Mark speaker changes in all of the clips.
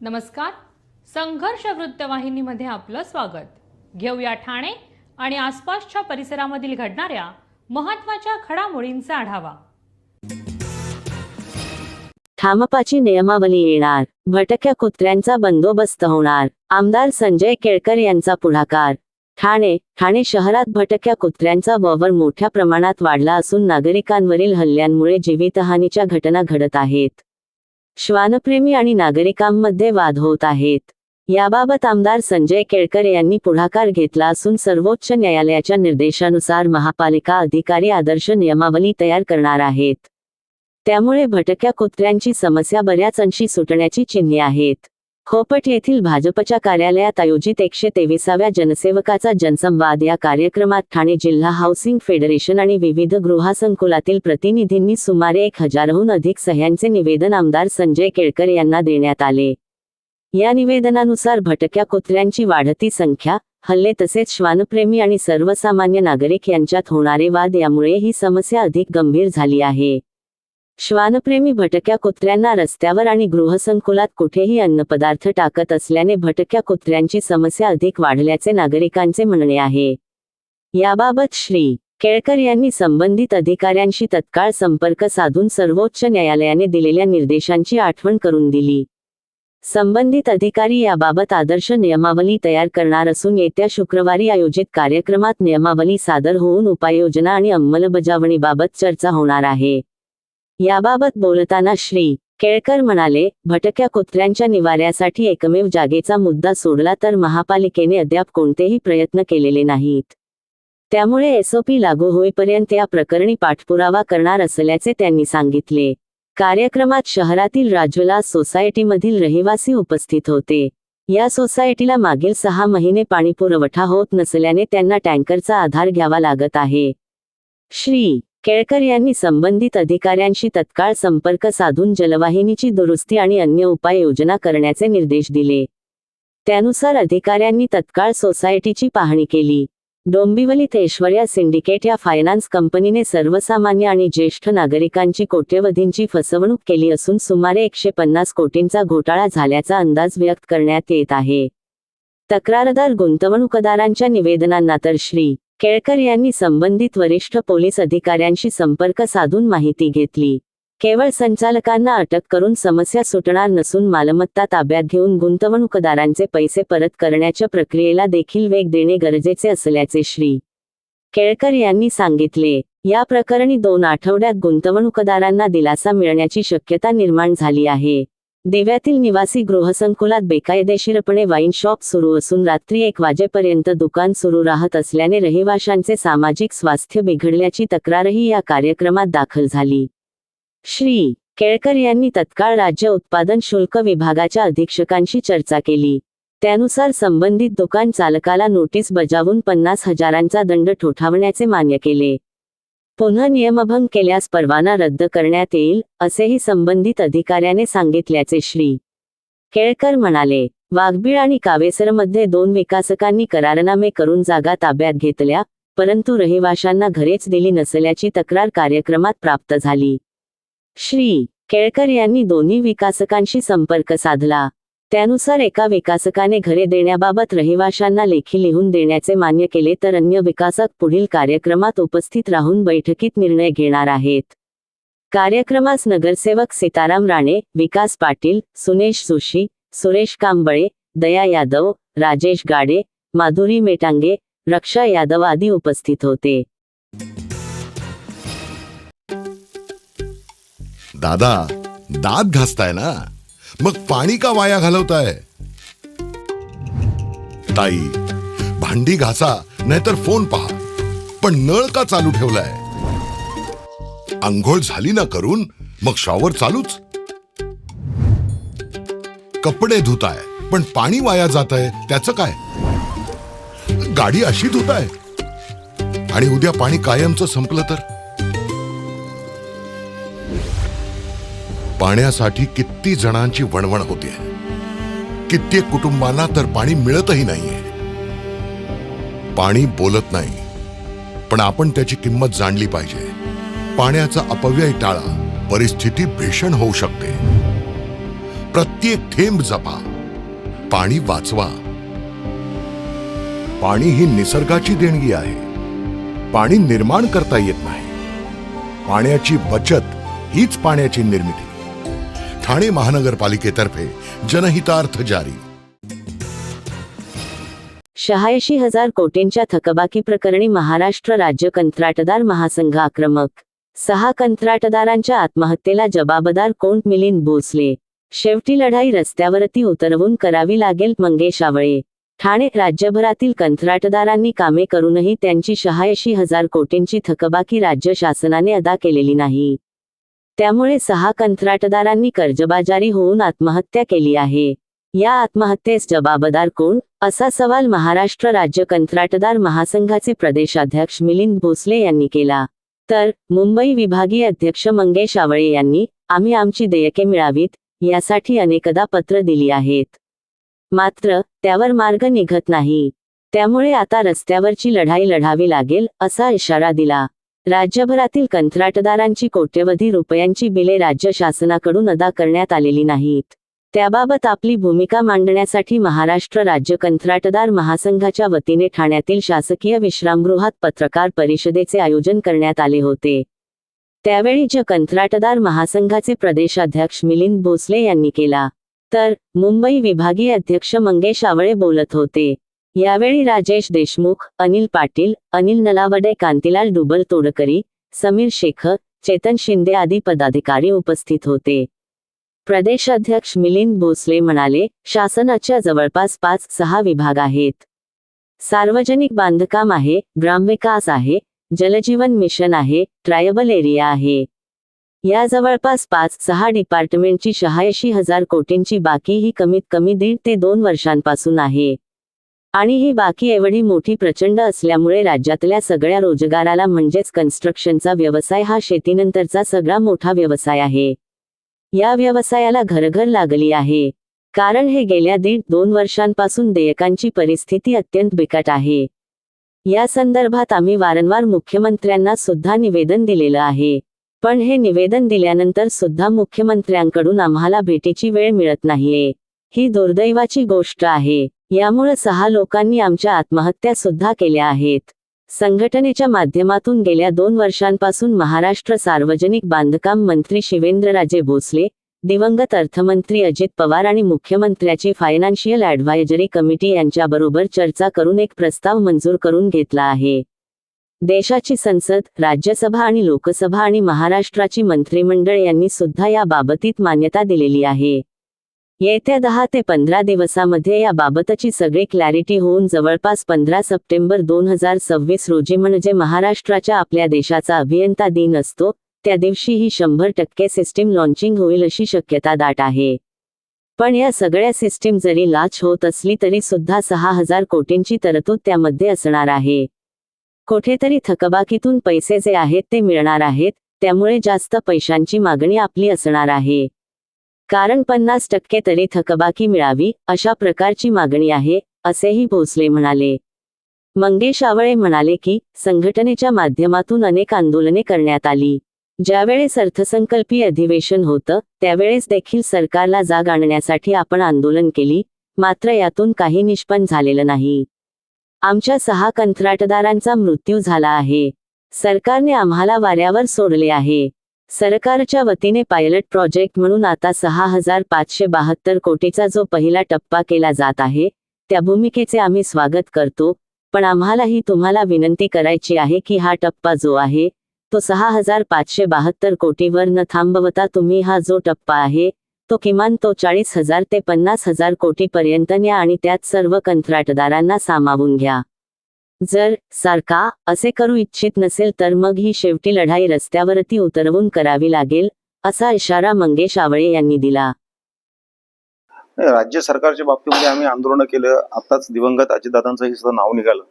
Speaker 1: नमस्कार. संघर्ष वृत्तवाहिनीमध्ये आपलं स्वागत. घेऊया ठाणे आणि आसपासच्या परिसरामधील घडणाऱ्या महत्त्वाच्या घडामोडींचा आढावा.
Speaker 2: ठामपाची नियमावली येणार, भटक्या कुत्र्यांचा बंदोबस्त होणार. आमदार संजय केळकर यांचा पुढाकार. ठाणे शहरात भटक्या कुत्र्यांचा वावर मोठ्या प्रमाणात वाढला असून नागरिकांवरील हल्ल्यांमुळे जीवितहानीच्या घटना घडत आहेत. श्वानप्रेमी आणि नागरिकांमध्ये वाद होत आहेत. याबाबत आमदार संजय केळकर यांनी पुढाकार घेतला असून सर्वोच्च न्यायालयाच्या निर्देशानुसार महापालिका अधिकारी आदर्श नियमावली तयार करणार आहेत. त्यामुळे भटक्या कुत्र्यांची समस्या बऱ्याच अंशी सुटण्याची चिन्हे आहेत. खोपट येथील भाजपच्या कार्यालयात आयोजित 123व्या जनसेवकाचा जनसंवाद या कार्यक्रमात ठाणे जिल्हा हाऊसिंग फेडरेशन आणि विविध गृहसंकुलातील प्रतिनिधींनी सुमारे 1000हून अधिक सह्यांचे निवेदन आमदार संजय केळकर यांना देण्यात आले. या निवेदनानुसार भटक्या कुत्र्यांची वाढती संख्या, हल्ले तसेच श्वानप्रेमी आणि सर्वसामान्य नागरिक यांच्यात होणारे वाद यामुळे ही समस्या अधिक गंभीर झाली आहे. श्वानप्रेमी भटक्या कुत्र्यांना रस्त्यावर आणि गृहसंकुलात कुठेही अन्नपदार्थ टाकत असल्याने भटक्या कुत्र्यांची समस्या अधिक वाढल्याचे नागरिकांचे म्हणणे आहे. याबाबत श्री केळकर यांनी संबंधित अधिकाऱ्यांशी तत्काळ संपर्क साधून सर्वोच्च न्यायालयाने दिलेल्या निर्देशांची आठवण करून दिली. संबंधित अधिकारी याबाबत आदर्श नियमावली तयार करणार असून येत्या शुक्रवारी आयोजित कार्यक्रमात नियमावली सादर होऊन उपाययोजना आणि अंमलबजावणीबाबत चर्चा होणार आहे. याबाबत बोलताना श्री केळकर म्हणाले, भटक्या कुत्र्यांच्या निवाऱ्यासाठी एकमेव जागेचा मुद्दा सोडला तर महापालिकेने अद्याप कोणतेही प्रयत्न केलेले नाहीत. त्यामुळे एसओपी लागू होईपर्यंत या प्रकरणी पाठपुरावा करणार असल्याचे त्यांनी सांगितले. कार्यक्रमात शहरातील राजविलास सोसायटीमधील रहिवासी उपस्थित होते. या सोसायटीला मागील 6 महिने पाणीपुरवठा होत नसल्याने त्यांना टँकरचा आधार घ्यावा लागत आहे. श्री केळकर यांनी संबंधित अधिकाऱ्यांशी तत्काळ संपर्क साधून जलवाहिनीची दुरुस्ती आणि अन्य उपाययोजना करण्याचे निर्देश दिले. त्यानुसार अधिकाऱ्यांनी तत्काळ सोसायटीची पाहणी केली. डोंबिवलीत ऐश्वर्या सिंडिकेट या फायनान्स कंपनीने सर्वसामान्य आणि ज्येष्ठ नागरिकांची कोट्यवधींची फसवणूक केली असून सुमारे 150 कोटींचा घोटाळा झाल्याचा अंदाज व्यक्त करण्यात येत आहे. तक्रारदार गुंतवणूकदारांच्या निवेदनांना तर श्री केळकर यांनी संबंधित वरिष्ठ पोलीस अधिकाऱ्यांशी संपर्क साधून माहिती घेतली. केवळ संचालकांना अटक करून समस्या सुटणार नसून मालमत्ता ताब्यात घेऊन गुंतवणूकदारांचे पैसे परत करण्याच्या प्रक्रियेला देखील वेग देणे गरजेचे असल्याचे श्री केळकर यांनी सांगितले. या प्रकरणी 2 आठवड्यात गुंतवणूकदारांना दिलासा मिळण्याची शक्यता निर्माण झाली आहे. दिव्यातील निवासी गृहसंकुलात बेकायदेशीरपणे वाईन शॉप सुरू असून रात्री 1 वाजेपर्यंत दुकान सुरू राहत असल्याने रहिवाशांचे सामाजिक स्वास्थ्य बिघडल्याची तक्रारही या कार्यक्रमात दाखल झाली. श्री केळकर यांनी तत्काळ राज्य उत्पादन शुल्क विभागाच्या अधीक्षकांशी चर्चा केली. त्यानुसार संबंधित दुकान चालकाला नोटीस बजावून 50,000चा दंड ठोठावण्याचे मान्य केले. पुन्हा नियमभंग केल्यास परवाना रद्द करण्यात येईल, असेही संबंधित अधिकाऱ्याने सांगितल्याचे श्री केळकर म्हणाले. वाघबीळ आणि कावेसरमध्ये 2 विकासकांनी करारनामे करून जागा ताब्यात घेतल्या, परंतु रहिवाशांना घरेच दिली नसल्याची तक्रार कार्यक्रमात प्राप्त झाली. श्री केळकर यांनी दोन्ही विकासकांशी संपर्क साधला. त्यानुसार एका विकासकाने घरे देण्याबाबत रहिवाशांना लेखी लिहून देण्याचे मान्य केले तर अन्य विकासक पुढील कार्यक्रमात उपस्थित राहून बैठकीत निर्णय घेणार आहेत. कार्यक्रमास नगरसेवक सीताराम राणे, विकास पाटील, सुनेश जोशी, सुरेश कांबळे, दया यादव, राजेश गाडे, माधुरी मेटांगे, रक्षा यादव आदी उपस्थित होते.
Speaker 3: दादा, दात घासताय ना, मग पाणी का वाया घालवताय? ताई, भांडी घासा नाहीतर फोन पहा, पण नळ का चालू ठेवलाय? अंघोळ झाली ना करून, मग शॉवर चालूच. कपडे धुताय पण पाणी वाया जातंय, त्याचं काय? गाडी अशी धुताय आणि उद्या पाणी कायमचं संपलं तर? पाण्यासाठी किती जणांची वणवण होते. कित्येक कुटुंबांना तर पाणी मिळतही नाहीये. पाणी बोलत नाही, पण आपण त्याची किंमत जाणली पाहिजे. पाण्याचा अपव्यय टाळा, परिस्थिती भीषण होऊ शकते. प्रत्येक थेंब जपा. पाणी वाचवा. पाणी ही निसर्गाची देणगी आहे. पाणी निर्माण करता येत नाही. पाण्याची बचत हीच पाण्याची निर्मिती. ठाणे महानगरपालिकेतर्फे जनहितार्थ जारी.
Speaker 2: 86,000 कोटींच्या थकबाकी प्रकरणी महाराष्ट्र राज्य कंत्राटदार महासंघ आक्रमक. 6 कंत्राटदारांच्या आत्महत्येला जबाबदार कोण? मिलिंद भोसले. शेवटी लढाई रस्त्यावरती उतरवून करावी लागेल. मंगेश आवळे. ठाणे. राज्यभरातील कंत्राटदारांनी कामे करूनही त्यांची 86,000 कोटींची थकबाकी राज्य शासनाने अदा केलेली नाही. त्यामुळे 6 कंत्राटदारांनी कर्जबाजारी होऊन आत्महत्या केली आहे. या आत्महत्येस जबाबदार कोण, असा सवाल महाराष्ट्र राज्य कंत्राटदार महासंघाचे प्रदेशाध्यक्ष मिलिंद भोसले यांनी केला. तर मुंबई विभागीय अध्यक्ष मंगेश आवळे यांनी, आम्ही आमची देयके मिळावीत यासाठी अनेकदा पत्र दिली आहेत. मात्र त्यावर मार्ग निघत नाही. त्यामुळे आता रस्त्यावरची लढाई लढावी लागेल, असा इशारा दिला. राज्यभरातील कंत्राटदारांची कोट्यवधी रुपयांची बिले राज्य शासनाकडून अदा करण्यात आलेली नाहीत. त्याबाबत आपली भूमिका मांडण्यासाठी महाराष्ट्र राज्य कंत्राटदार महासंघाच्या वतीने ठाण्यातील शासकीय विश्रामगृहात पत्रकार परिषदेचे आयोजन करण्यात आले होते. त्यावेळी कंत्राटदार महासंघाचे प्रदेशाध्यक्ष मिलिंद भोसले यांनी केला. तर मुंबई विभागीय अध्यक्ष मंगेश आवळे बोलत होते. यावेळी राजेश देशमुख, अनिल पाटील, अनिल नलावडे, कांतीलाल डुबल तोडकरी, समीर शेख, चेतन शिंदे आदी पदाधिकारी उपस्थित होते. प्रदेशाध्यक्ष मिलिंद भोसले म्हणाले, शासनाच्या जवळपास 5-6 विभाग आहेत. सार्वजनिक बांधकाम आहे, ग्रामविकास आहे, जलजीवन मिशन आहे, ट्रायबल एरिया आहे. या जवळपास 5-6 डिपार्टमेंटची 86,000 कोटींची बाकी ही कमीत कमी 1.5 ते 2 वर्षांपासून आहे. आणि ही बाकी एवढी मोठी प्रचंड असल्यामुळे राज्यातल्या सगळ्या रोजगाराला म्हणजेच कन्स्ट्रक्शनचा व्यवसाय हा शेतीनंतरचा सगळा मोठा व्यवसाय आहे. या व्यवसायाला घरघर लागली आहे. कारण हे गेल्या 1.5-2 वर्षांपासून देयकांची परिस्थिती अत्यंत बिकट आहे. या संदर्भात आम्ही वारंवार मुख्यमंत्र्यांना सुद्धा निवेदन दिलेलं आहे. पण हे निवेदन दिल्यानंतर सुद्धा मुख्यमंत्र्यांकडून आम्हाला भेटीची वेळ मिळत नाहीये. ही दुर्दैवाची गोष्ट आहे. यामुळे 6 लोकांनी आमच्या आत्महत्या सुद्धा केल्या आहेत. संघटनेच्या माध्यमातून गेल्या 2 वर्षांपासून महाराष्ट्र सार्वजनिक बांधकाम मंत्री शिवेंद्रराजे भोसले, दिवंगत अर्थमंत्री अजित पवार आणि मुख्यमंत्र्याची फायनान्शियल ॲडव्हायझरी कमिटी यांच्याबरोबर चर्चा करून एक प्रस्ताव मंजूर करून घेतला आहे. देशाची संसद, राज्यसभा आणि लोकसभा आणि महाराष्ट्राची मंत्रिमंडळ यांनी सुद्धा या बाबतीत मान्यता दिलेली आहे. येत्या 10 ते 15 दिवसामध्ये या बाबतची सगळी क्लॅरिटी होऊन जवळपास 15 सप्टेंबर 2026 रोजी म्हणजे महाराष्ट्राच्या आपल्या देशाचा अभियंता दिन असतो, त्या दिवशी ही 100% सिस्टीम लॉन्चिंग होईल अशी शक्यता दाट आहे. पण या सगळ्या सिस्टीम जरी लॉन्च होत असली तरी सुद्धा 6,000 कोटींची तरतूद त्यामध्ये असणार आहे. कुठेतरी थकबाकीतून पैसे जे आहेत ते मिळणार आहेत, त्यामुळे जास्त पैशांची मागणी आपली असणार आहे. कारण 50% तरी थकबाकी मिळावी अशा प्रकारची मागणी आहे, असेही भोसले म्हणाले. मंगेश आवळे म्हणाले की संघटनेच्या माध्यमातून अनेक आंदोलने करण्यात आली. ज्यावेळेस अर्थसंकल्पीय अधिवेशन होतं त्यावेळेस देखील सरकारला जाग आणण्यासाठी आपण आंदोलन केली, मात्र यातून काही निष्पन्न झालेलं नाही. आमच्या 6 कंत्राटदारांचा मृत्यू झाला आहे. सरकारने आम्हाला वाऱ्यावर सोडले आहे. सरकारच्या वतीने पायलट प्रोजेक्ट म्हणून आता 6,572 कोटीचा जो पहिला टप्पा केला जात आहे, त्या भूमिकेचे आम्ही स्वागत करतो. पण आम्हालाही तुम्हाला विनंती करायची आहे की हा टप्पा जो आहे तो 6,572 कोटीवर न थांबवता तुम्ही हा जो टप्पा आहे तो किमान 40,000 ते 50,000 कोटीपर्यंत न्या आणि त्यात सर्व कंत्राटदारांना सामावून घ्या. जर सरकार असे करू इच्छित नसेल तर मग ही शेवटी लढाई रस्त्यावरती उतरवून करावी लागेल, असा इशारा मंगेश आवळे यांनी दिला.
Speaker 4: राज्य सरकारच्या बाबतीमध्ये आम्ही आंदोलन केलं. आताच दिवंगत अजितदादांचंही सुद्धा नाव निघालं.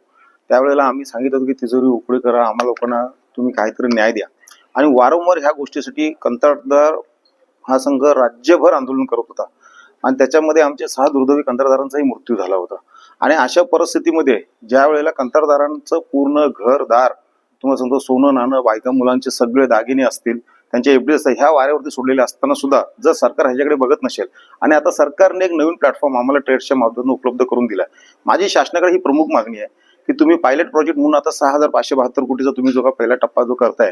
Speaker 4: त्यावेळेला आम्ही सांगितलं होतं की तिजोरी उघडी करा, आम्हाला लोकांना तुम्ही काहीतरी न्याय द्या. आणि वारंवार ह्या गोष्टीसाठी कंत्राटदार हा संघ राज्यभर आंदोलन करत होता. आणि त्याच्यामध्ये आमचे 6 दुर्दैवी कंत्राटदारांचाही मृत्यू झाला होता. आणि अशा परिस्थितीमध्ये ज्या वेळेला कंत्राटदारांचं पूर्ण घरदार, तुम्हाला सांगतो सोनं नाणं, बायका मुलांचे सगळे दागिने असतील, त्यांचे एफडी असतात, ह्या वाऱ्यावरती सोडलेले असताना सुद्धा जर सरकार ह्याच्याकडे बघत नसेल आणि आता सरकारने एक नवीन प्लॅटफॉर्म आम्हाला ट्रेड्सच्या माध्यमातून उपलब्ध करून दिला, माझी शासनाकडे ही प्रमुख मागणी आहे की तुम्ही पायलट प्रोजेक्ट म्हणून आता 6,572 कोटीचा तुम्ही जो का पहिला टप्पा जो करताय,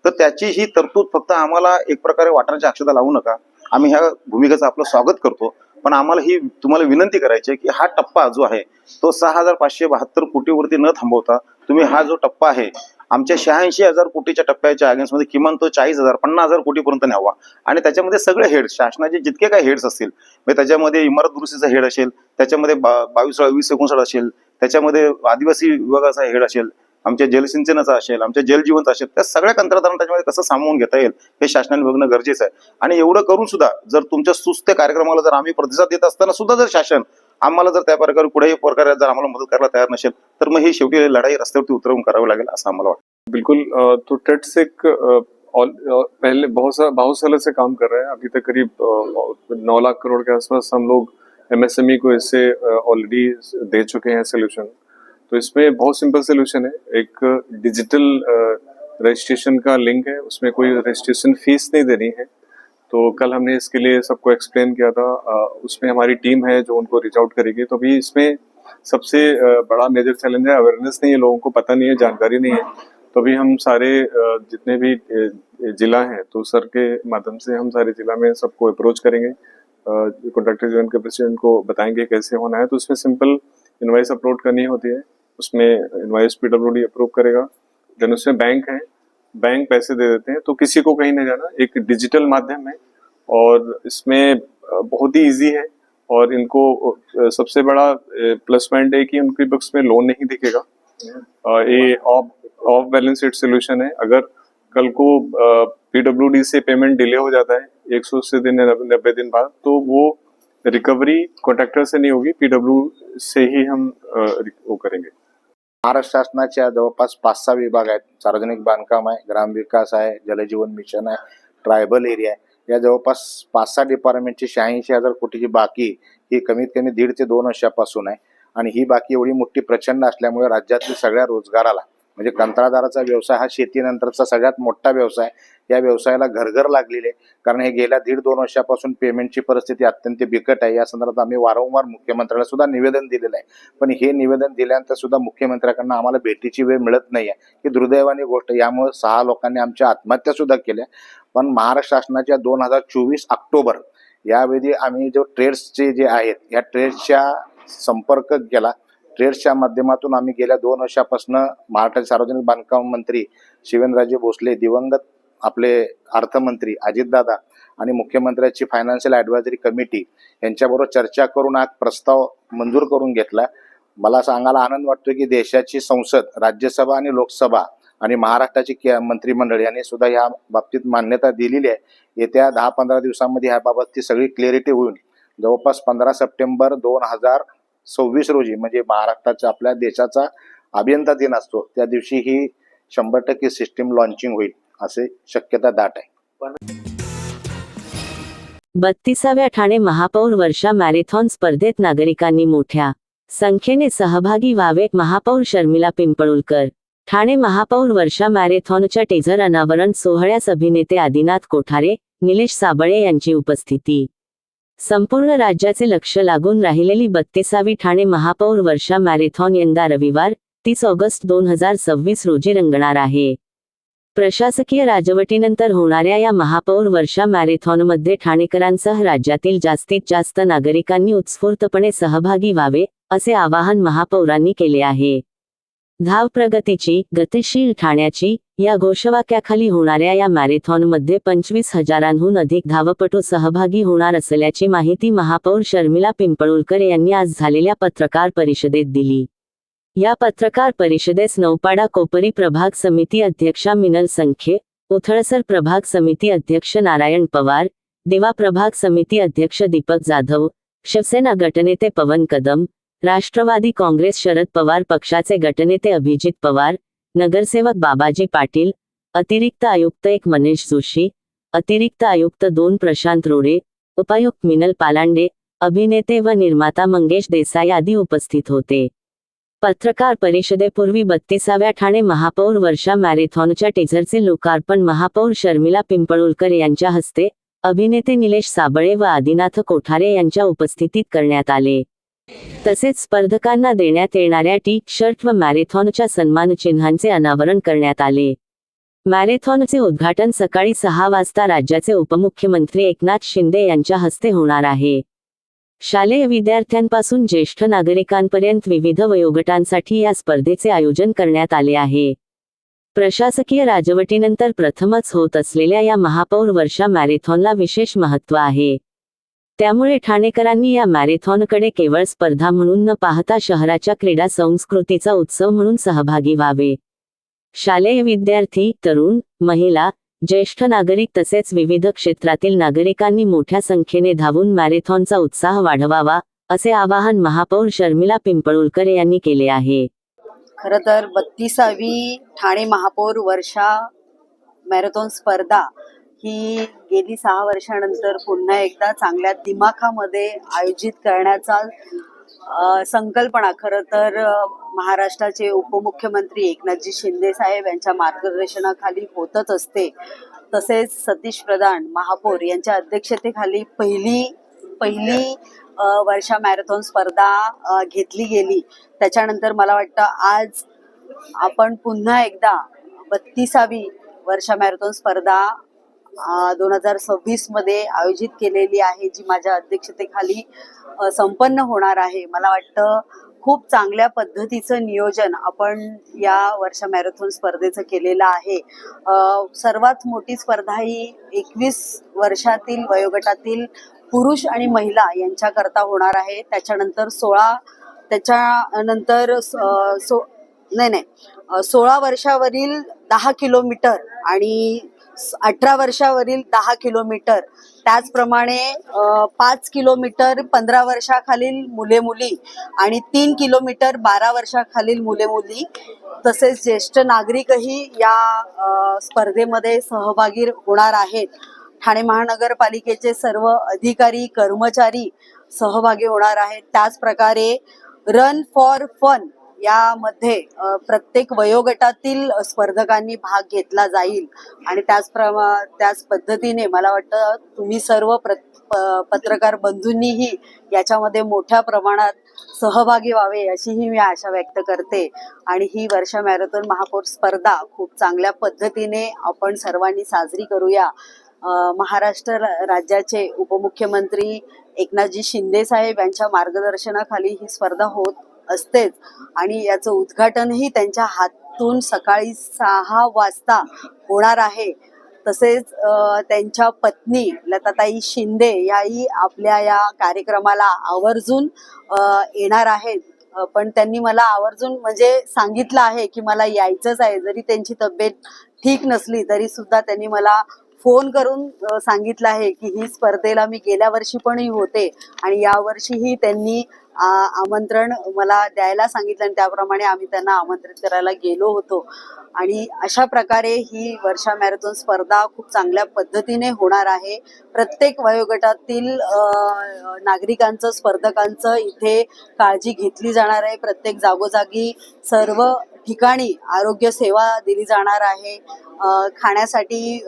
Speaker 4: तर त्याची ही तरतूद फक्त आम्हाला एक प्रकारे वाटण्याची अक्षता लावू नका. आम्ही ह्या भूमिकेचं आपलं स्वागत करतो, पण आम्हाला ही तुम्हाला विनंती करायची आहे की हा टप्पा जो आहे तो 6,572 कोटीवरती न थांबवता तुम्ही हा जो टप्पा आहे आमच्या 86,000 कोटीच्या टप्प्याच्या अगेन्स्टमध्ये किमान तो 40,000 50,000 कोटीपर्यंत न्यावा. आणि त्याच्यामध्ये सगळे हेड शासनाचे जितके काही हेड्स असतील, म्हणजे त्याच्यामध्ये इमारत दुरुस्तीचा हेड असेल, त्याच्यामध्ये 22-20-59 असेल, त्याच्यामध्ये आदिवासी विभागाचा हेड असेल, आमच्या जलसिंचनाचा असेल, आमच्या जलजीवनचा असेल, त्या सगळ्या कंत्राटांना त्याच्यामध्ये कसं सामावून घेता येईल हे शासनाने बघणं गरजेचं आहे. आणि एवढं करून सुद्धा जर तुमच्या सुस्ते कार्यक्रमाला जर आम्ही प्रतिसाद देत असताना सुद्धा जर शासन आम्हाला जर त्या प्रकारे कुठेही प्रकारे जर आम्हाला मदत करायला तयार नसेल, तर मग ही शेवटी लढाई रस्त्यावरती उतरवून करावी लागेल असं आम्हाला वाटतं.
Speaker 5: बिल्कुल. तो टेट्स एक पहले बहुत सालों से काम कर रहे हैं. अभी तक करीब 9 लाख करोड़ के आसपास हम लोग एमएसएमई को इससे ऑलरेडी दे चुके हैं सोल्यूशन. तो इसमें बहुत सिंपल सोल्यूशन है. एक डिजिटल रजिस्ट्रेशन का लिंक है, उसमें कोई रजिस्ट्रेशन फीस नहीं देनी है. तो कल हमने इसके लिए सबको एक्सप्लेन किया था. उसमें हमारी टीम है जो उनको रीच आउट करेगी. तो अभी इसमें सबसे बड़ा मेजर चैलेंज है अवेयरनेस नहीं है, लोगों को पता नहीं है, जानकारी नहीं है. तो अभी हम सारे जितने भी जिला हैं तो सर के माध्यम से हम सारे जिला में सबको अप्रोच करेंगे, कॉन्ट्रैक्टर यूनियन के प्रेसिडेंट को बताएंगे कैसे होना है. तो उसमें सिंपल इनवाइस अपलोड करनी होती है. उसमें इनवाइस पीडब्ल्यूडी अप्रूव करेगा. देन उसमें बैंक है, बैंक पैसे दे देते हैं. तो किसी को कहीं नहीं जाना, एक डिजिटल माध्यम है और इसमें बहुत ही इजी है. और इनको सबसे बड़ा प्लस पॉइंट है कि उनकी बुक्स में लोन नहीं दिखेगा. ये ऑफ बैलेंस शीट सोल्यूशन है. अगर कल को पीडब्ल्यूडी से पेमेंट डिले हो जाता है 180 दिन या 90 दिन बाद, तो वो रिकवरी कॉन्ट्रैक्टर से नहीं होगी, पीडब्ल्यू से ही हम वो करेंगे.
Speaker 6: महाराष्ट्र शासनाच्या जवळपास 5-6 विभाग आहेत. सार्वजनिक बांधकाम आहे, ग्रामविकास आहे, जलजीवन मिशन आहे, ट्रायबल एरिया आहे. या जवळपास 5-6 डिपार्टमेंटची 86,000 कोटीची बाकी ही कमीत कमी 1.5 ते 2 वर्षापासून आहे. आणि ही बाकी एवढी मोठी प्रचंड असल्यामुळे राज्यातील सगळ्या रोजगाराला, म्हणजे कंत्राटदाराचा व्यवसाय हा शेतीनंतरचा सगळ्यात मोठा व्यवसाय, या व्यवसायाला घरघर लागलेले आहे. कारण हे गेल्या 1.5-2 वर्षापासून पेमेंटची परिस्थिती अत्यंत बिकट आहे. या संदर्भात आम्ही वारंवार मुख्यमंत्र्यांना सुद्धा निवेदन दिलेलं आहे. पण हे निवेदन दिल्यानंतर सुद्धा मुख्यमंत्र्यांकडून आम्हाला भेटीची वेळ मिळत नाही आहे. ही दुर्दैवानी गोष्ट. यामुळे 6 लोकांनी आमच्या आत्महत्या सुद्धा केल्या. पण महाराष्ट्र शासनाच्या 2024 ऑक्टोबर यावेळी आम्ही जो ट्रेड्सचे जे आहेत या ट्रेड्सच्या संपर्क केला. ट्रेड्सच्या माध्यमातून आम्ही गेल्या 2 वर्षापासून महाराष्ट्राचे सार्वजनिक बांधकाम मंत्री शिवेंद्रराजे भोसले, दिवंगत आपले अर्थमंत्री अजितदादा आणि मुख्यमंत्र्यांची फायनान्शियल ॲडवायझरी कमिटी यांच्याबरोबर चर्चा करून हा प्रस्ताव मंजूर करून घेतला. मला सांगायला आनंद वाटतो की देशाची संसद, राज्यसभा आणि लोकसभा आणि महाराष्ट्राची मंत्रिमंडळ यांनी सुद्धा या बाबतीत मान्यता दिलेली आहे. येत्या 10-15 दिवसांमध्ये ह्याबाबतची सगळी क्लॅरिटी होईल. जवळपास 15 सप्टेंबर 2026 रोजी, म्हणजे महाराष्ट्राचा आपल्या देशाचा अभियंता दिन असतो, त्या दिवशी ही 100% सिस्टीम लॉन्चिंग होईल असे शक्यता दाट आहे.
Speaker 2: 32व्या ठाणे महापौर वर्षा मॅरेथॉन स्पर्धेत नागरिकांनी मोठ्या संख्येने सहभागी व्हावे. महापौर शर्मिला पिंपळुलकर. ठाणे महापौर वर्षा मॅरेथॉनच्या टीझर अनावरण सोहळ्यास अभिनेते आदिनाथ कोठारे, निलेश साबळे यांची उपस्थिती. संपूर्ण राज्याचे लक्ष लागून राहिलेली 32वी ठाणे महापौर वर्षा मॅरेथॉन यंदा रविवार 30 ऑगस्ट 2026 रोजी रंगणार आहे. प्रशासकीय राजवटीनंतर होणाऱ्या या महापौर वर्षा मॅरेथॉनमध्ये ठाणेकरांसह राज्यातील जास्तीत जास्त नागरिकांनी उत्स्फूर्तपणे सहभागी व्हावे, असे आवाहन महापौरांनी केले आहे. धाव प्रगतीची, गतिशील ठाण्याची या घोषवाक्याखाली होणाऱ्या या मॅरेथॉनमध्ये 25,000हून अधिक धावपटू सहभागी होणार असल्याची माहिती महापौर शर्मिला पिंपळुलकर यांनी आज झालेल्या पत्रकार परिषदेत दिली. या पत्रकार परिषदेस नौपाडा कोपरी प्रभाग समिती अध्यक्षा मिनल संखे, उथळसर प्रभाग समिती अध्यक्ष नारायण पवार, दिवा प्रभाग समिती अध्यक्ष दीपक जाधव, शिवसेना गटनेते पवन कदम, राष्ट्रवादी काँग्रेस शरद पवार पक्षाचे गटनेते अभिजित पवार, नगरसेवक बाबाजी पाटील, अतिरिक्त आयुक्त 1 मनीष जोशी, अतिरिक्त आयुक्त 2 प्रशांत रोडे, उपायुक्त मिनल पालांडे, अभिनेते व निर्माता मंगेश देसाई आदी उपस्थित होते. पत्रकार परिषदेपूर्वी 32व्या ठाणे महापौर वर्षा मॅरेथॉनच्या टीझरचे लोकार्पण महापौर शर्मिला पिंपळुलकर यांच्या हस्ते, अभिनेते निलेश साबळे व आदिनाथ कोठारे यांच्या उपस्थितीत करण्यात आले. तसेच स्पर्धकांना देण्यात येणाऱ्या टी-शर्ट व मॅरेथॉनच्या सन्मानचिन्हांचे अनावरण करण्यात आले. मॅरेथॉनचे उद्घाटन सकाळी 6 वाजता राज्याचे उपमुख्यमंत्री एकनाथ शिंदे यांच्या हस्ते होणार आहे. शालेय विद्यार्थ्यांपासून ज्येष्ठ नागरिकांपर्यंत विविध वयोगटांसाठी या स्पर्धेचे आयोजन करण्यात आले आहे. प्रशासकीय राजवटीनंतर प्रथमच होत असलेल्या या महापौर वर्षा मॅरेथॉनला विशेष महत्त्व आहे. त्यामुळे ठाणेकरांनी या मॅरेथॉनकडे केवळ स्पर्धा म्हणून न पाहता शहराच्या क्रीडा संस्कृतीचा उत्सव म्हणून सहभागी व्हावे. शालेय विद्यार्थी, तरुण, महिला, ज्येष्ठ नागरिक तसेच विविध क्षेत्रातील नागरिकांनी मोठ्या संख्येने धावून मॅरेथॉनचा उत्साह वाढवावा, असे आवाहन महापौर शर्मिला पिंपळुलकर यांनी केले आहे.
Speaker 7: खरं तर 32वी ठाणे महापौर वर्षा मॅरेथॉन स्पर्धा ही गेली 6 वर्षानंतर पुन्हा एकदा चांगल्या दिमाखामध्ये आयोजित करण्याचा संकल्पना खरं तर महाराष्ट्राचे उपमुख्यमंत्री एकनाथजी शिंदे साहेब यांच्या मार्गदर्शनाखाली होतच असते. तसेच सतीश प्रधान महापौर यांच्या अध्यक्षतेखाली पहिली वर्षा मॅरेथॉन स्पर्धा घेतली गेली. त्याच्यानंतर मला वाटतं आज आपण पुन्हा एकदा 32वी वर्षा मॅरेथॉन स्पर्धा 2026 मध्ये आयोजित केलेली आहे, जी माझ्या अध्यक्षतेखाली संपन्न होणार आहे. मला वाटतं खूप चांगल्या पद्धतीचं नियोजन आपण या वर्षा मॅरेथॉन स्पर्धेचं केलेलं आहे. सर्वात मोठी स्पर्धा ही 21 वर्षातील वयोगटातील पुरुष आणि महिला यांच्याकरता होणार आहे. त्याच्यानंतर 16 वर्षावरील 10 किलोमीटर आणि 18 वर्षावरील 10 किलोमीटर, त्याचप्रमाणे 5 किलोमीटर 15 वर्षाखालील मुले मुली आणि 3 किलोमीटर 12 वर्षाखालील मुले मुली तसेच ज्येष्ठ नागरिकही या स्पर्धेमध्ये सहभागी होणार आहेत. ठाणे महानगरपालिकेचे सर्व अधिकारी कर्मचारी सहभागी होणार आहेत. त्याच प्रकारे रन फॉर फन यामध्ये प्रत्येक वयोगटातील स्पर्धकांनी भाग घेतला जाईल आणि त्याच पद्धतीने मला वाटतं तुम्ही सर्व पत्रकार बंधूंनीही याच्यामध्ये मोठ्या प्रमाणात सहभागी व्हावे अशीही मी आशा व्यक्त करते. आणि ही वर्षा मॅरेथॉन महापौर स्पर्धा खूप चांगल्या पद्धतीने आपण सर्वांनी साजरी करूया. महाराष्ट्र राज्याचे उपमुख्यमंत्री एकनाथजी शिंदे साहेब यांच्या मार्गदर्शनाखाली ही स्पर्धा होत असतेच आणि याचं उद्घाटनही त्यांच्या हातून सकाळी 6 वाजता होणार आहे. तसेच त्यांच्या पत्नी लताताई शिंदे याही आपल्या या कार्यक्रमाला आवर्जून येणार आहेत. पण त्यांनी मला आवर्जून म्हणजे सांगितलं आहे की मला यायचंच आहे. जरी त्यांची तब्येत ठीक नसली तरी सुद्धा त्यांनी मला फोन करून सांगितलं आहे की ही स्पर्धेला मी गेल्या वर्षी पणही होते आणि यावर्षीही त्यांनी आमंत्रण मला द्यायला सांगितलं आणि त्याप्रमाणे आम्ही त्यांना आमंत्रित करायला गेलो होतो. आणि अशा प्रकारे ही वर्षा मॅरेथॉन स्पर्धा खूप चांगल्या पद्धतीने होणार आहे. प्रत्येक वयोगटातील नागरिकांचं स्पर्धकांचं इथे काळजी घेतली जाणार आहे. प्रत्येक जागोजागी सर्व ठिकाणी आरोग्य सेवा दिली जाणार आहे. खाण्यासाठी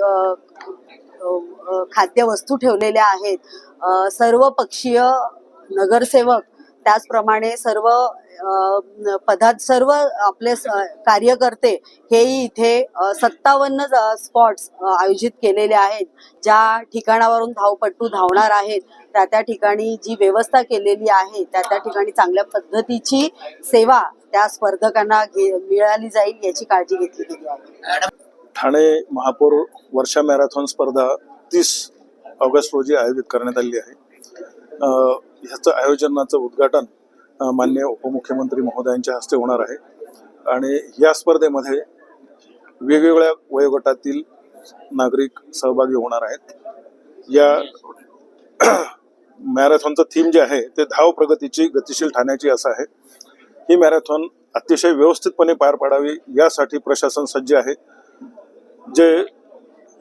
Speaker 7: खाद्यवस्तू ठेवलेल्या आहेत. सर्व पक्षीय नगरसेवक त्याचप्रमाणे सर्व आपले कार्यकर्ते हेही इथे 57 स्पॉट्स आयोजित केलेले आहेत. ज्या ठिकाणावरून धावपट्टू धावणार आहेत त्या ठिकाणी जी व्यवस्था केलेली आहे त्या ठिकाणी चांगल्या पद्धतीची सेवा त्या स्पर्धकांना मिळाली जाईल याची काळजी घेतली गेली आहे.
Speaker 8: ठाणे महापौर वर्षा मॅरेथॉन स्पर्धा 30 ऑगस्ट रोजी आयोजित करण्यात आली आहे. ह्याचं आयोजनाचं उद्घाटन माननीय उपमुख्यमंत्री महोदयांच्या हस्ते होणार आहे आणि या स्पर्धेमध्ये वेगवेगळ्या वयोगटातील नागरिक सहभागी होणार आहेत. या मॅरेथॉनचं थीम जे आहे ते धाव प्रगतीची गतिशील ठाण्याची असं आहे. ही मॅरेथॉन अतिशय व्यवस्थितपणे पार पाडावी यासाठी प्रशासन सज्ज आहे. जे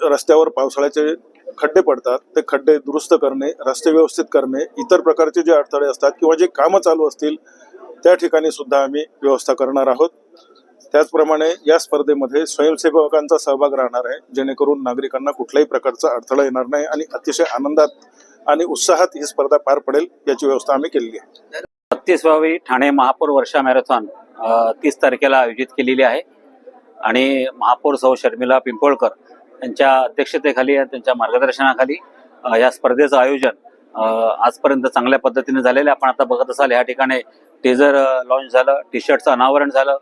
Speaker 8: रस्त्यावर पावसाळ्याचे खड्डे पडतात ते खड्डे दुरुस्त करणे, रस्ते व्यवस्थित करणे, इतर प्रकारचे जे अडथळे असतात किंवा जे कामं चालू असतील त्या ठिकाणी सुद्धा आम्ही व्यवस्था करणार आहोत. त्याचप्रमाणे या स्पर्धेमध्ये स्वयंसेवकांचा सहभाग राहणार आहे, जेणेकरून नागरिकांना कुठल्याही प्रकारचा अडथळा येणार नाही आणि अतिशय आनंदात आणि उत्साहात ही स्पर्धा पार पडेल याची व्यवस्था आम्ही केलेली आहे.
Speaker 9: 36वी ठाणे महापौर वर्षा मॅरेथॉन 30 तारखेला आयोजित केलेली आहे आणि महापौर सौ शर्मिला पिंपळकर यांच्या अध्यक्षतेखाली आणि त्यांच्या मार्गदर्शनाखाली या स्पर्धेचं आयोजन आजपर्यंत चांगल्या पद्धतीने झालेलं आहे. आपण आता बघत असाल या ठिकाणी टीजर लॉन्च झालं, टी शर्टचं अनावरण झालं,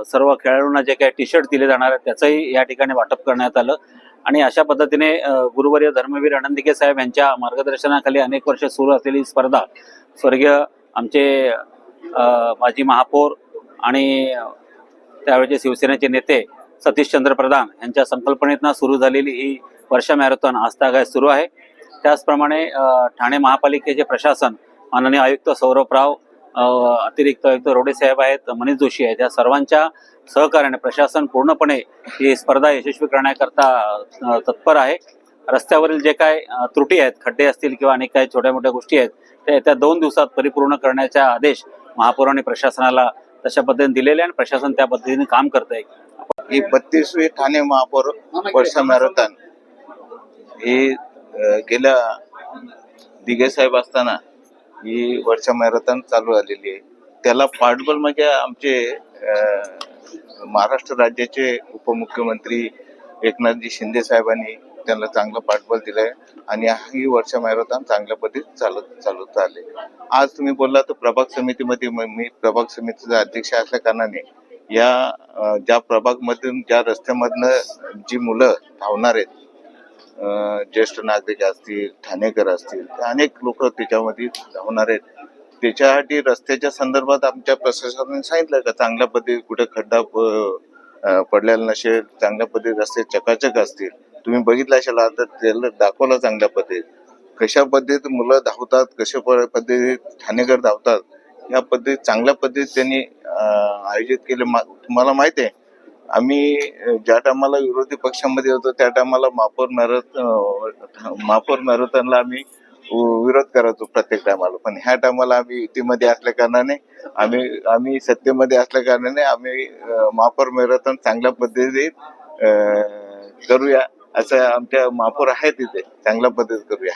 Speaker 9: सर्व खेळाडूंना जे काही टी शर्ट दिले जाणार आहेत त्याचंही या ठिकाणी वाटप करण्यात आलं आणि अशा पद्धतीने गुरुवर्य धर्मवीर आनंदिके साहेब यांच्या मार्गदर्शनाखाली अनेक वर्ष सुरू असलेली स्पर्धा स्वर्गीय आमचे माजी महापौर आणि त्यावेळेचे शिवसेनेचे नेते सतीशचंद्र प्रधान यांच्या संकल्पनेतनं सुरू झालेली ही वर्षा मॅरेथॉन आजतागायत सुरू आहे. त्याचप्रमाणे ठाणे महापालिकेचे प्रशासन माननीय आयुक्त सौरभ राव, अतिरिक्त आयुक्त रोडे साहेब आहेत, मनीष जोशी आहेत, या सर्वांच्या सहकार्याने प्रशासन पूर्णपणे ही स्पर्धा यशस्वी करण्याकरता तत्पर आहे. रस्त्यावरील जे काय त्रुटी आहेत, खड्डे असतील किंवा अनेक काही छोट्या मोठ्या गोष्टी आहेत त्या येत्या 2 दिवसात परिपूर्ण करण्याचा आदेश महापौरांनी प्रशासनाला तशा पद्धतीने दिलेले आणि प्रशासन त्या पद्धतीने काम करत आहे.
Speaker 10: ही 32वी ठाणे महापौर वर्षा मॅरेथॉन ही गेल्या दिघे साहेब असताना ही वर्षा मॅरेथॉन चालू झालेली आहे. त्याला पाठबळ म्हणजे आमचे महाराष्ट्र राज्याचे उपमुख्यमंत्री एकनाथजी शिंदे साहेबांनी त्यांना चांगलं पाठबळ दिलंय आणि ही वर्षा मॅरेथॉन चांगल्या पद्धतीत चालत आले. आज तुम्ही बोलला तर प्रभाग समितीमध्ये मी प्रभाग समितीचा अध्यक्ष असल्या कारणाने या ज्या प्रभागमधून ज्या रस्त्यामधनं जी मुलं धावणार आहेत, ज्येष्ठ नागरिक असतील, ठाणेकर असतील, अनेक लोक त्याच्यामध्ये धावणार आहेत. त्याच्यासाठी रस्त्याच्या संदर्भात आमच्या प्रशासनाने सांगितलं का चांगल्या पद्धती कुठे खड्डा पडलेला नसेल, चांगल्या पद्धती रस्ते चकाचक असतील. तुम्ही बघितलं असेल आता त्याला दाखवलं चांगल्या पद्धतीत कशा पद्धतीत मुलं धावतात, कशा पद्धतीत ठाणेकर धावतात, या पद्धतीत चांगल्या पद्धतीत त्यांनी आयोजित केले. तुम्हाला माहिती आहे आम्ही ज्या टायमाला विरोधी पक्षामध्ये होतो त्या टायमाला महापौर मॅरेथॉनला आम्ही विरोध करायचो प्रत्येक टायमाला, पण ह्या टायमाला आम्ही युतीमध्ये असल्या कारणाने आम्ही सत्तेमध्ये असल्या कारणाने आम्ही महापौर मॅरेथॉन चांगल्या पद्धतीत करूया असं आमच्या महापौर आहेत तिथे, चांगल्या पद्धतीत करूया.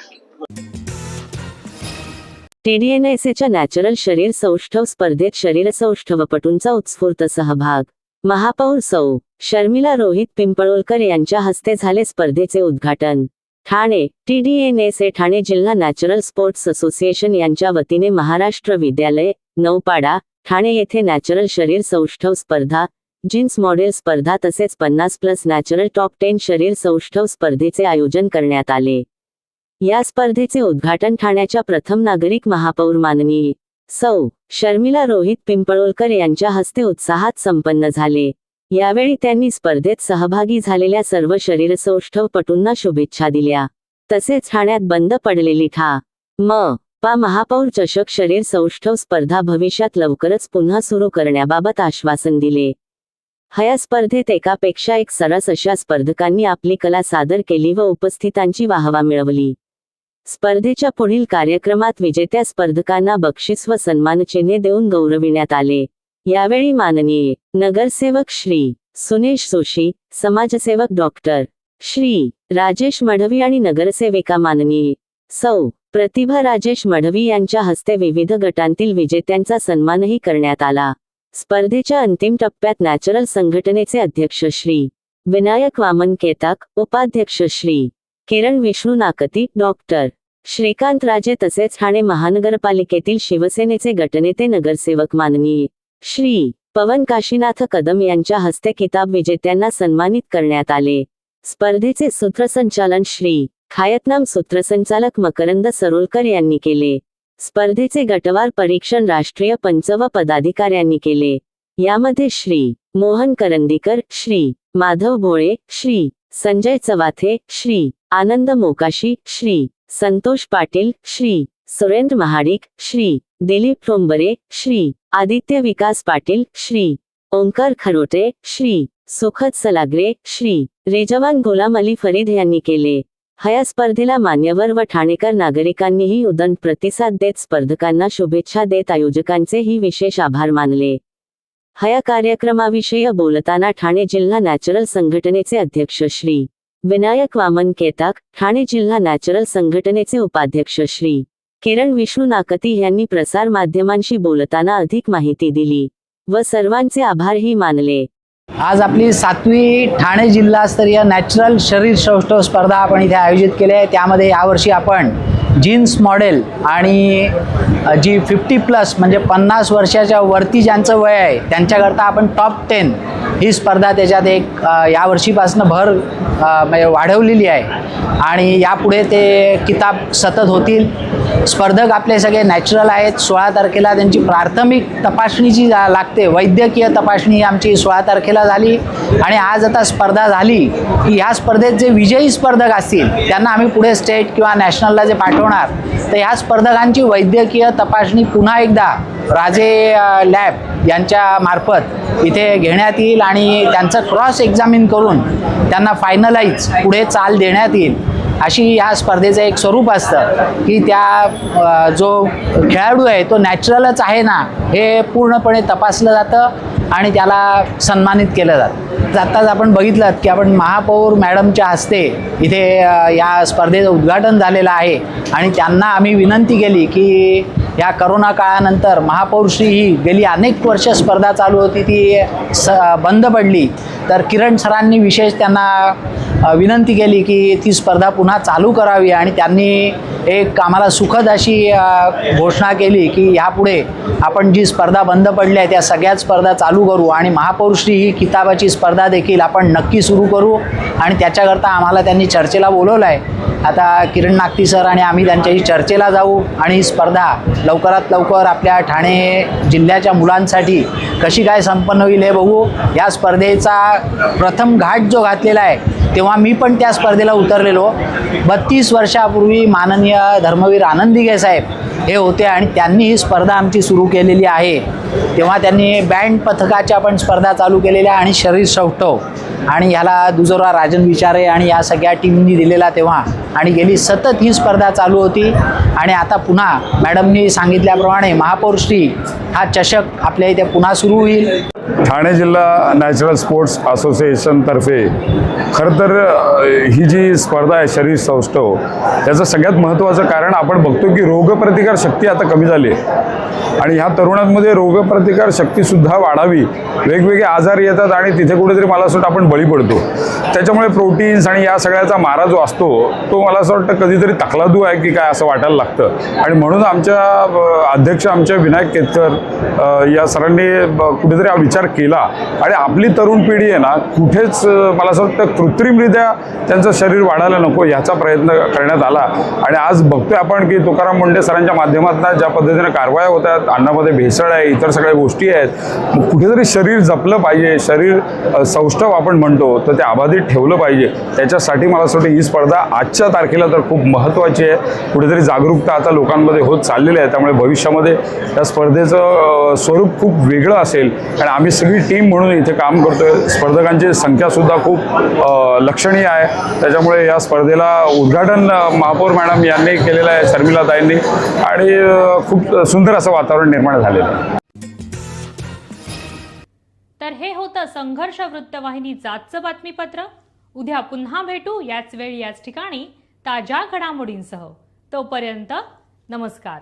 Speaker 2: TDNSAच्या नॅचरल शरीर सौष्ठव स्पर्धेत शरीरसौष्ठवपटूंचा उत्स्फूर्त सहभाग. महापौर सौ. शर्मिला रोहित पिंपळोलकर यांच्या हस्ते झाले स्पर्धेचे उद्घाटन. ठाणे. TDNSA ठाणे जिल्हा नॅचरल स्पोर्ट्स असोसिएशन यांच्या वतीने महाराष्ट्र विद्यालय, नौपाडा, ठाणे येथे नॅचरल शरीर सौष्ठव स्पर्धा, जीन्स मॉडेल स्पर्धा तसेच 50+ नॅचरल टॉप 10 शरीर सौष्ठव स्पर्धेचे आयोजन करण्यात आले. या स्पर्धेचे उद्घाटन ठाण्याच्या प्रथम नागरिक महापौर माननीय सौ. शर्मिला रोहित पिंपळोलकर यांच्या हस्ते उत्साहात संपन्न झाले. यावेळी त्यांनी स्पर्धेत सहभागी झालेल्या सर्व शरीरसौष्ठवपटूंना शुभेच्छा दिल्या. तसेच ठाण्यात बंद पडलेली पा महापौर चषक शरीर सौष्ठव स्पर्धा भविष्यात लवकरच पुन्हा सुरू करण्याबाबत आश्वासन दिले. या स्पर्धेत एकापेक्षा एक सरस अशा स्पर्धकांनी आपली कला सादर केली व उपस्थितांची वाहवा मिळवली. स्पर्धेच्या पुढील कार्यक्रमात विजेत्या स्पर्धकांना बक्षीस व सन्मानचिन्हे देऊन गौरविण्यात आले. यावेळी माननीय नगरसेवक श्री सुनेश जोशी, समाजसेवक डॉक्टर श्री राजेश मढवी आणि नगरसेविका माननीय सौ. प्रतिभा राजेश मढवी यांच्या हस्ते विविध गटांतील विजेत्यांचा सन्मानही करण्यात आला. स्पर्धेच्या अंतिम टप्प्यात नॅचरल संघटनेचे अध्यक्ष श्री विनायक वामन केताक, उपाध्यक्ष श्री किरण विष्णू नाकती, डॉक्टर श्रीकांत राजे तसेच ठाणे महानगरपालिकेतील शिवसेनेचे गटनेते नगरसेवक माननीय श्री पवन काशीनाथ कदम यांच्या हस्ते किताब विजेत्यांना सन्मानित करण्यात आले. स्पर्धेचे सूत्रसंचालन श्री खायतनाम सूत्रसंचालक मकरंद सरोलकर यांनी केले. स्पर्धेचे गटवार परीक्षण राष्ट्रीय पंच व पदाधिकाऱ्यांनी केले. यामध्ये श्री मोहन करंदीकर, श्री माधव भोळे, श्री संजय चवाथे, श्री आनंद मोकाशी, श्री संतोष पाटील, श्री सुरेंद्र महाडिक, श्री दिलीप ठोंबरे, श्री आदित्य विकास पाटील, श्री ओंकार खरोटे, श्री सुखद सलाग्रे, श्री रेजवान गुलाम अली फरीद यांनी केले. या स्पर्धेला मान्यवर व ठाणेकर नागरिकांनीही उदंड प्रतिसाद देत स्पर्धकांना शुभेच्छा देत आयोजकांचेही विशेष आभार मानले. या कार्यक्रमाविषयी बोलताना ठाणे जिल्हा नॅचरल संघटनेचे अध्यक्ष श्री विनायक वामन केताक, ठाणे जिल्हा नॅचरल संघटनेचे उपाध्यक्ष श्री किरण विष्णू नाकती यांनी प्रसार माध्यमांशी बोलताना अधिक माहिती दिली व सर्वांचे आभारही मानले.
Speaker 11: आज आपली 7वी ठाणे जिल्हास्तरीय नॅचरल शरीर सौष्ठव स्पर्धा आपण इथे आयोजित केली आहे. त्यामध्ये यावर्षी आपण जीन्स मॉडेल आणि जी 50+ म्हणजे 50 वर्षाच्या वरती ज्यांचं वय आहे त्यांच्याकरता आपण टॉप 10 ही स्पर्धा त्याच्यात एक यावर्षीपासून भर म्हणजे वाढवलेली आहे आणि यापुढे ते किताब सतत होतील. स्पर्धक आपले सगळे नॅचरल आहेत. 16 तारखेला त्यांची प्राथमिक तपासणी जी लागते, वैद्यकीय तपासणी आमची 16 तारखेला झाली आणि आज आता स्पर्धा झाली की ह्या स्पर्धेत जे विजयी स्पर्धक असतील त्यांना आम्ही पुढे स्टेट किंवा नॅशनलला जे पाठवणार तर ह्या स्पर्धकांची वैद्यकीय तपासणी पुन्हा एकदा राजे लॅब यांच्या मार्फत इथे घेण्यात येईल आणि त्यांचं क्रॉस एक्झामिन करून त्यांना फायनलाइज पुढे चाल देण्यात येईल. अशी या स्पर्धेचं एक स्वरूप असतं की त्या जो खेळाडू आहे तो नॅचरलच आहे ना हे पूर्णपणे तपासलं जातं आणि त्याला सन्मानित केलं जातं. आत्ताच आपण बघितलं की आपण महापौर मॅडमच्या हस्ते इथे या स्पर्धेचं उद्घाटन झालेलं आहे आणि त्यांना आम्ही विनंती केली की या करोना काळानंतर महापौरश्री ही गेली अनेक वर्ष स्पर्धा चालू होती ती बंद पडली तर किरण सरांनी विशेष त्यांना विनंती केली की ती स्पर्धा पुन्हा चालू करावी आणि त्यांनी एक आम्हाला सुखद अशी घोषणा केली की ह्यापुढे आपण जी स्पर्धा बंद पडल्या त्या सगळ्याच स्पर्धा चालू करू आणि महापौरश्री ही किताबाची स्पर्धा देखील आपण नक्की सुरू करू आणि त्याच्याकरता आम्हाला त्यांनी चर्चेला बोलवलं आहे. आता किरण नागती सर आणि आम्ही त्यांच्याशी चर्चेला जाऊ आणि ही स्पर्धा लवकरात लवकर आपल्या ठाणे जिल्ह्याच्या मुलांसाठी कशी काय संपन्न होईल हे बघू. या स्पर्धेचा प्रथम घाट जो घातलेला आहे तेव्हा मी पण त्या स्पर्धेला उतरलेलो. 32 वर्षापूर्वी माननीय धर्मवीर आनंदीगे साहेब हे होते आणि त्यांनी ही स्पर्धा आमची सुरू केलेली आहे. तेव्हा त्यांनी बँड पथकाच्या पण स्पर्धा चालू केलेल्या आणि शरीर सौष्ठव आणि ह्याला दुजोरा राजन विचारे आणि या सगळ्या टीमनी दिलेला तेव्हा आणि गेली सतत ही स्पर्धा चालू होती आणि आता पुन्हा मॅडमनी सांगितल्याप्रमाणे महापौरश्री हा चषक आपल्या इथे पुन्हा सुरू होईल.
Speaker 12: ठाणे जिल्हा नॅचरल स्पोर्ट्स असोसिएशनतर्फे खरं तर ही जी स्पर्धा आहे शरीर सौष्ठव याचं सगळ्यात महत्त्वाचं कारण आपण बघतो की रोगप्रतिकार शक्ती आता कमी झाली आहे आणि ह्या तरुणांमध्ये रोगप्रतिकार शक्तीसुद्धा वाढावी. वेगवेगळे आजार येतात आणि तिथे कुठेतरी मला असं वाटतं आपण बळी पडतो. त्याच्यामुळे प्रोटीन्स आणि या सगळ्याचा मारा जो असतो तो मला असं वाटतं कधीतरी तकलादू आहे की काय असं वाटायला लागतं आणि म्हणून आमच्या अध्यक्ष आमच्या विनायक केतकर या सरांनी कुठेतरी हा विचार केला आणि आपली तरुण पिढी आहे ना कुठेच मला असं वाटतं कृत्रिमरित्या त्यांचं शरीर वाढायला नको ह्याचा प्रयत्न करण्यात आला आणि आज बघतोय आपण की तुकाराम मुंडे सरांच्या माध्यमातून ज्या पद्धतीने कारवाया होत आहेत, अन्नामध्ये भेसळ आहे, इतर सगळ्या गोष्टी आहेत, कुठेतरी शरीर जपलं पाहिजे, शरीर सौष्ठव आपण म्हणतो तर ते अबाधित ठेवलं पाहिजे. त्याच्यासाठी मला असं वाटतं ही स्पर्धा आजच्या तारखेला तर खूप महत्त्वाची आहे. कुठेतरी जागरूकता आता लोकांमध्ये होत चाललेली आहे त्यामुळे भविष्यामध्ये त्या स्पर्धेचं स्वरूप खूप वेगळं असेल आणि आम्ही सगळी टीम म्हणून इथे काम करतोय. स्पर्धकांची संख्यासुद्धा खूप लक्षणीय आहे. त्याच्यामुळे या स्पर्धेला उद्घाटन महापौर मॅडम यांनी केलेलं आहे, शर्मिला ताईंनी आणि खूप सुंदर असं वातावरण निर्माण झालेलं आहे.
Speaker 1: तर हे होतं संघर्ष वृत्तवाहिनीचं आजचं बातमीपत्र. उद्या पुन्हा भेटू याच वेळी याच ठिकाणी ताज्या घडामोडींसह. तोपर्यंत नमस्कार.